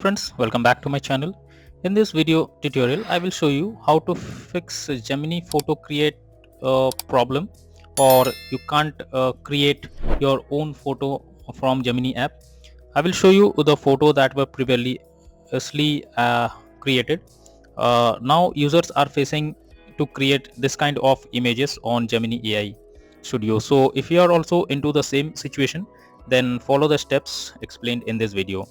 Friends, welcome back to my channel. In this video tutorial I will show you how to fix Gemini Photo Create problem, or you can't create your own photo from Gemini app. I will show you the photo that were previously created. Now users are facing to create this kind of images on Gemini AI Studio. So if you are also into the same situation, then follow the steps explained in this video.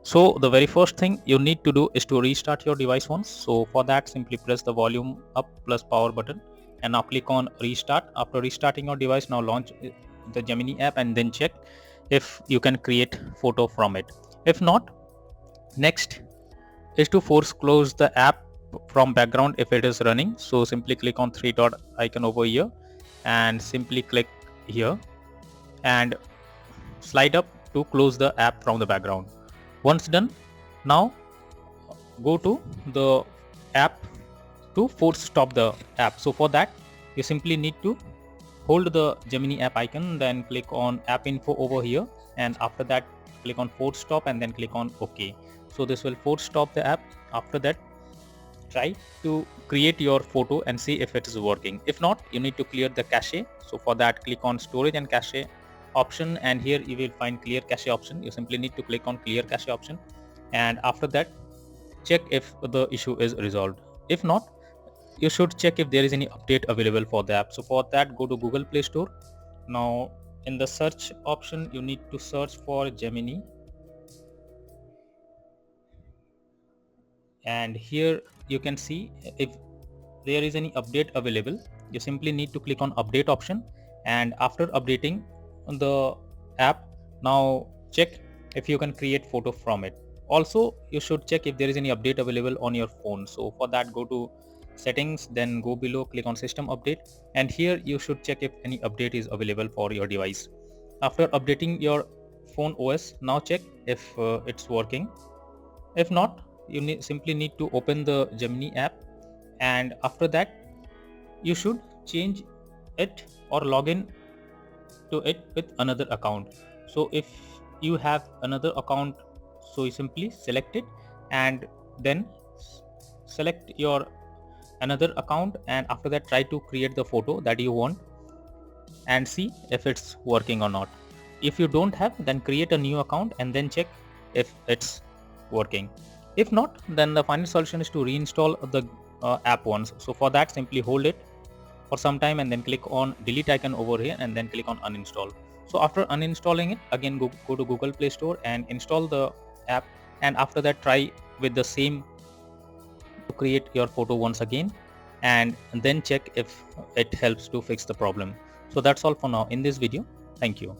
So the very first thing you need to do is to restart your device once. So for that, simply press the volume up plus power button and now click on restart. After restarting your device, now launch the Gemini app and then check if you can create photo from it. If not, next is to force close the app from background if it is running. So simply click on three dot icon over here and simply click here and slide up to close the app from the background. Once done, now go to the app to force stop the app. So for that, you simply need to hold the Gemini app icon, then click on app info over here, and after that click on force stop and then click on OK. So this will force stop the app. After that, try to create your photo and see if it is working. If not, you need to clear the cache. So for that, click on storage and cache option, and here you will find clear cache option. You simply need to click on clear cache option, and after that check if the issue is resolved. If not, you should check if there is any update available for the app. So for that, go to Google Play Store. Now in the search option, you need to search for Gemini, and here you can see if there is any update available. You simply need to click on update option, and after updating the app, now check if you can create photo from it. Also, you should check if there is any update available on your phone. So for that, go to settings, then go below, click on system update, and here you should check if any update is available for your device. After updating your phone OS, now check if it's working. If not, you simply need to open the Gemini app, and after that you should change it or log in to it with another account. So if you have another account, so you simply select it and then select your another account, and after that try to create the photo that you want and see if it's working or not. If you don't have, then create a new account and then check if it's working. If not, then the final solution is to reinstall the app once. So for that, simply hold it for some time and then click on delete icon over here and then click on uninstall. So after uninstalling it, again go to Google Play Store and install the app, and after that try with the same to create your photo once again, and then check if it helps to fix the problem. So that's all for now in this video. Thank you.